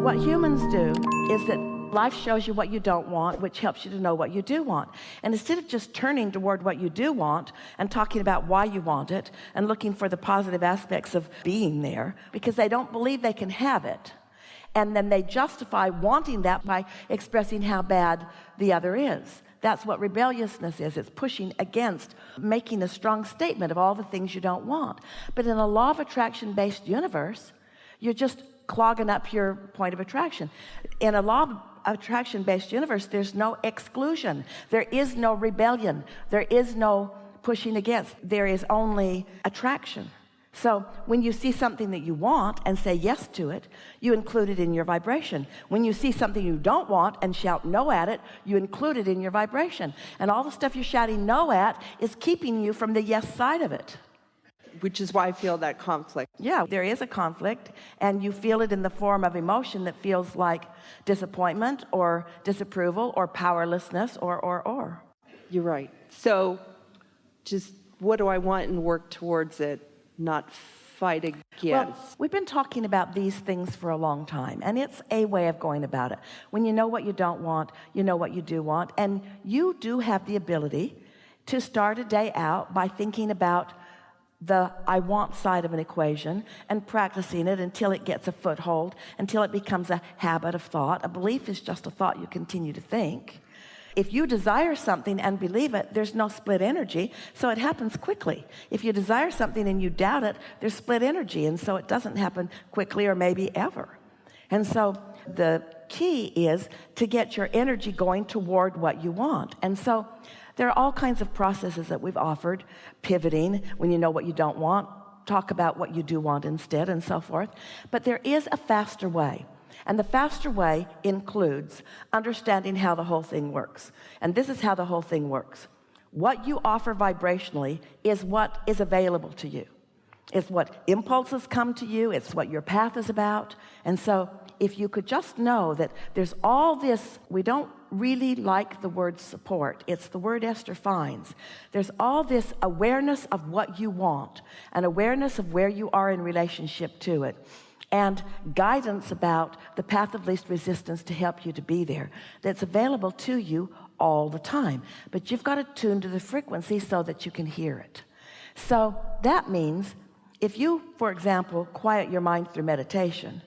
What humans do is that life shows you what you don't want, which helps you to know what you do want. And instead of just turning toward what you do want and talking about why you want it and looking for the positive aspects of being there, because they don't believe they can have it, and then they justify wanting that by expressing how bad the other is. That's what rebelliousness is. It's pushing against making a strong statement of all the things you don't want. But in a law of attraction based universe, you're just clogging up your point of attraction. In a law of attraction based universe, there's no exclusion. There is no rebellion. There is no pushing against. There is only attraction. So when you see something that you want and say yes to it, you include it in your vibration. When you see something you don't want and shout no at it, you include it in your vibration. And all the stuff you're shouting no at is keeping you from the yes side of it. Which is why I feel that conflict. Yeah, there is a conflict, and you feel it in the form of emotion that feels like disappointment or disapproval or powerlessness or. You're right. So just what do I want and work towards it, not fight against. Well, we've been talking about these things for a long time, and it's a way of going about it. When you know what you don't want, you know what you do want, and you do have the ability to start a day out by thinking about the I want side of an equation and practicing it until it gets a foothold, until it becomes a habit of thought. A belief is just a thought you continue to think. If you desire something and believe it, there's no split energy, so it happens quickly. If you desire something and you doubt it, there's split energy, and so it doesn't happen quickly or maybe ever. And so the key is to get your energy going toward what you want. And so there are all kinds of processes that we've offered. Pivoting, when you know what you don't want, talk about what you do want instead, and so forth. But there is a faster way. And the faster way includes understanding how the whole thing works. And this is how the whole thing works. What you offer vibrationally is what is available to you. It's what impulses come to you. It's what your path is about. And so if you could just know that there's all this, we don't really like the word support. It's the word Esther finds. There's all this awareness of what you want, an awareness of where you are in relationship to it, and guidance about the path of least resistance to help you to be there. That's available to you all the time. But you've got to tune to the frequency so that you can hear it. So that means if you, for example, quiet your mind through meditation,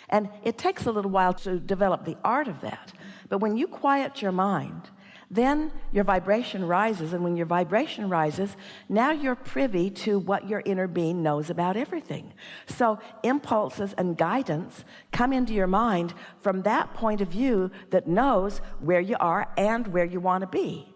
and it takes a little while to develop the art of that, but when you quiet your mind, then your vibration rises, and when your vibration rises, now you're privy to what your inner being knows about everything. So impulses and guidance come into your mind from that point of view that knows where you are and where you want to be.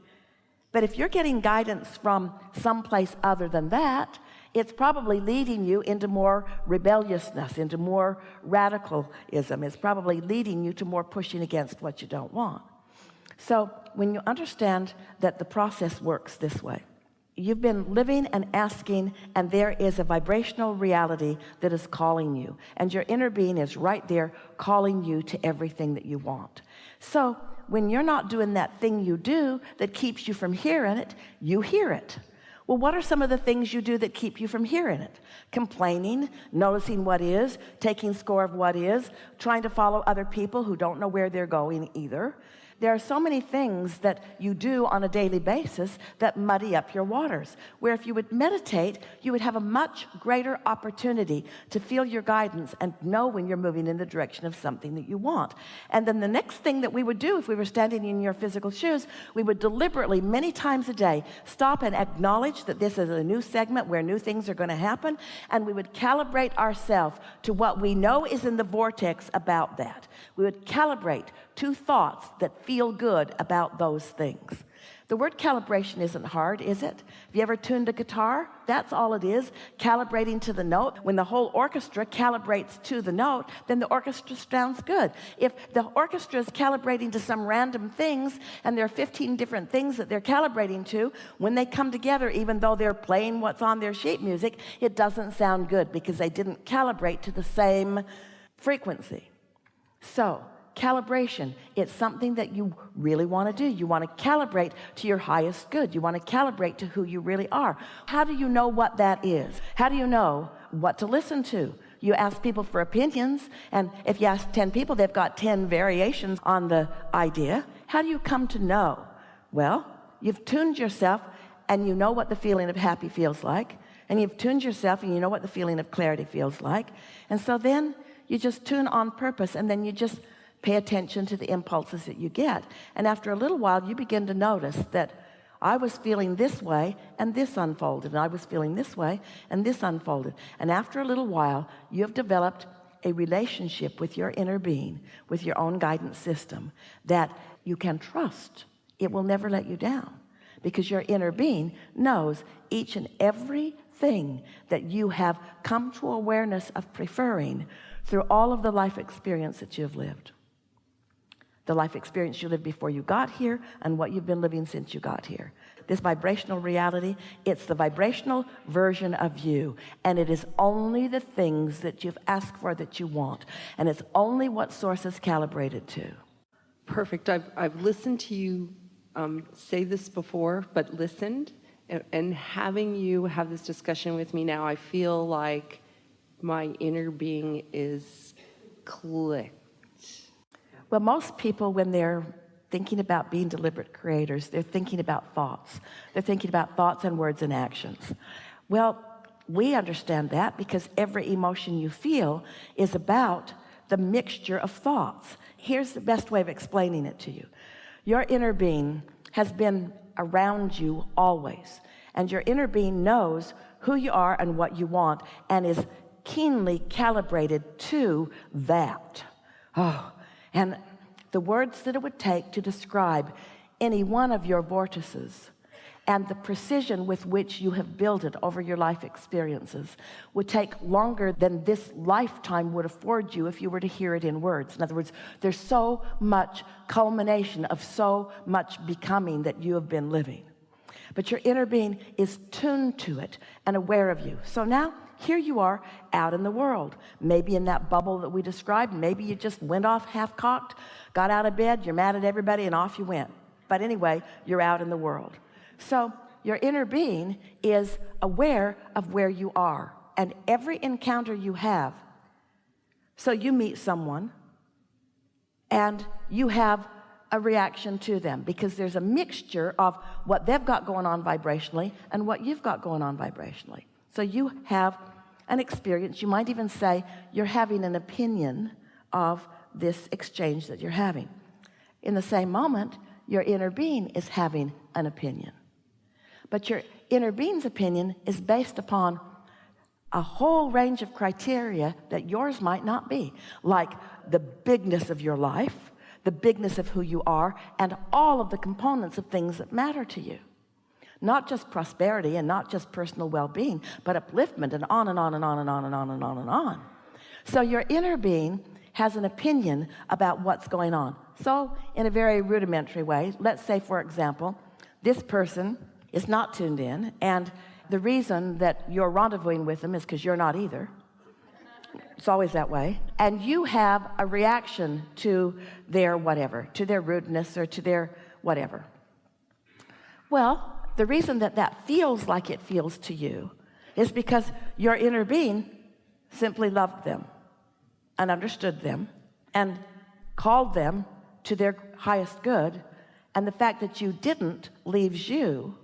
But if you're getting guidance from someplace other than that, it's probably leading you into more rebelliousness, into more radicalism. It's probably leading you to more pushing against what you don't want. So when you understand that the process works this way, you've been living and asking, and there is a vibrational reality that is calling you, and your inner being is right there calling you to everything that you want. So when you're not doing that thing you do that keeps you from hearing it, you hear it. Well, what are some of the things you do that keep you from hearing it? Complaining, noticing what is, taking score of what is, trying to follow other people who don't know where they're going either. There are so many things that you do on a daily basis that muddy up your waters, where if you would meditate, you would have a much greater opportunity to feel your guidance and know when you're moving in the direction of something that you want. And then the next thing that we would do if we were standing in your physical shoes, we would deliberately, many times a day, stop and acknowledge that this is a new segment where new things are going to happen, and we would calibrate ourselves to what we know is in the vortex about that. We would calibrate to thoughts that feel good about those things. The word calibration isn't hard, is it? Have you ever tuned a guitar? That's all it is, calibrating to the note. When the whole orchestra calibrates to the note, then the orchestra sounds good. If the orchestra is calibrating to some random things, and there are 15 different things that they're calibrating to, when they come together, even though they're playing what's on their sheet music, it doesn't sound good because they didn't calibrate to the same frequency. So calibration, it's something that you really want to do. You want to calibrate to your highest good. You want to calibrate to who you really are. How do you know what that is? How do you know what to listen to You ask people for opinions, and if you ask 10 people, they've got 10 variations on the idea. How do you come to know? Well, you've tuned yourself, and you know what the feeling of happy feels like, and you've tuned yourself, and you know what the feeling of clarity feels like, and so then you just tune on purpose, and then you just pay attention to the impulses that you get. And after a little while, you begin to notice that I was feeling this way, and this unfolded, and I was feeling this way, and this unfolded. And after a little while, you have developed a relationship with your inner being, with your own guidance system, that you can trust. It will never let you down, because your inner being knows each and every thing that you have come to awareness of preferring through all of the life experience that you've lived. The life experience you lived before you got here, and what you've been living since you got here. This vibrational reality, it's the vibrational version of you, and it is only the things that you've asked for that you want, and it's only what source is calibrated to. Perfect. I've listened to you say this before, but listened, and having you have this discussion with me now, I feel like my inner being is clicked. Well, most people, when they're thinking about being deliberate creators, they're thinking about thoughts. They're thinking about thoughts and words and actions. Well, we understand that because every emotion you feel is about the mixture of thoughts. Here's the best way of explaining it to you. Your inner being has been around you always, and your inner being knows who you are and what you want, and is keenly calibrated to that. And the words that it would take to describe any one of your vortices and the precision with which you have built it over your life experiences would take longer than this lifetime would afford you if you were to hear it in words. In other words, there's so much culmination of so much becoming that you have been living. But your inner being is tuned to it and aware of you. So now, here you are out in the world, maybe in that bubble that we described. Maybe you just went off half-cocked, got out of bed, you're mad at everybody, and off you went. But anyway, you're out in the world. So your inner being is aware of where you are and every encounter you have. So you meet someone and you have a reaction to them, because there's a mixture of what they've got going on vibrationally and what you've got going on vibrationally. So you have an experience. You might even say you're having an opinion of this exchange that you're having. In the same moment, your inner being is having an opinion. But your inner being's opinion is based upon a whole range of criteria that yours might not be, like the bigness of your life, the bigness of who you are, and all of the components of things that matter to you. Not just prosperity and not just personal well-being, but upliftment, and on and on and on and on and on and on and on. So your inner being has an opinion about what's going on. So in a very rudimentary way, let's say, for example, this person is not tuned in, and the reason that you're rendezvousing with them is because you're not either. It's always that way. And you have a reaction to their whatever, to their rudeness or to their whatever. Well, the reason that that feels like it feels to you is because your inner being simply loved them and understood them and called them to their highest good. And the fact that you didn't leaves you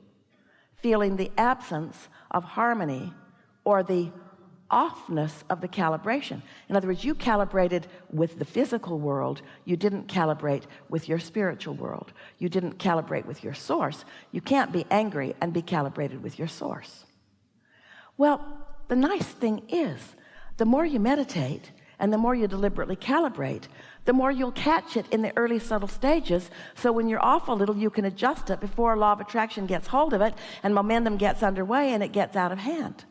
feeling the absence of harmony or the offness of the calibration. In other words, you calibrated with the physical world. You didn't calibrate with your spiritual world. You didn't calibrate with your source. You can't be angry and be calibrated with your source. Well, the nice thing is, the more you meditate and the more you deliberately calibrate, the more you'll catch it in the early subtle stages. So when you're off a little, you can adjust it before law of attraction gets hold of it and momentum gets underway and it gets out of hand.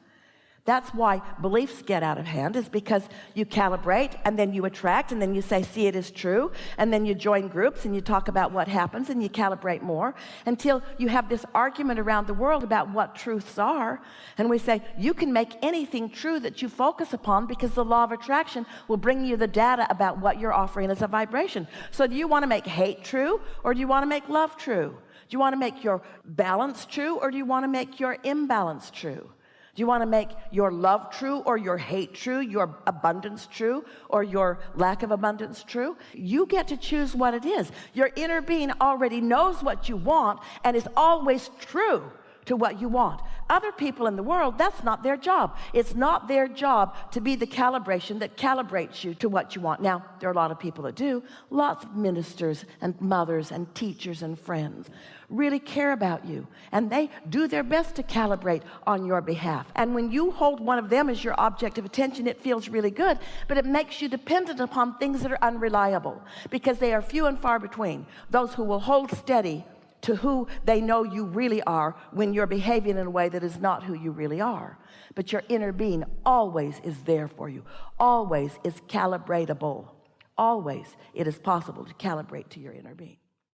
That's why beliefs get out of hand, is because you calibrate and then you attract and then you say, see, it is true. And then you join groups and you talk about what happens and you calibrate more until you have this argument around the world about what truths are. And we say, you can make anything true that you focus upon because the law of attraction will bring you the data about what you're offering as a vibration. So do you want to make hate true, or do you want to make love true? Do you want to make your balance true, or do you want to make your imbalance true? Do you want to make your love true or your hate true, your abundance true or your lack of abundance true? You get to choose what it is. Your inner being already knows what you want and is always true to what you want. Other people in the world, that's not their job. It's not their job to be the calibration that calibrates you to what you want. Now, there are a lot of people that do. Lots of ministers and mothers and teachers and friends really care about you, and they do their best to calibrate on your behalf. And when you hold one of them as your object of attention, it feels really good, but it makes you dependent upon things that are unreliable, because they are few and far between, those who will hold steady to who they know you really are when you're behaving in a way that is not who you really are. But your inner being always is there for you, always is calibratable. Always it is possible to calibrate to your inner being.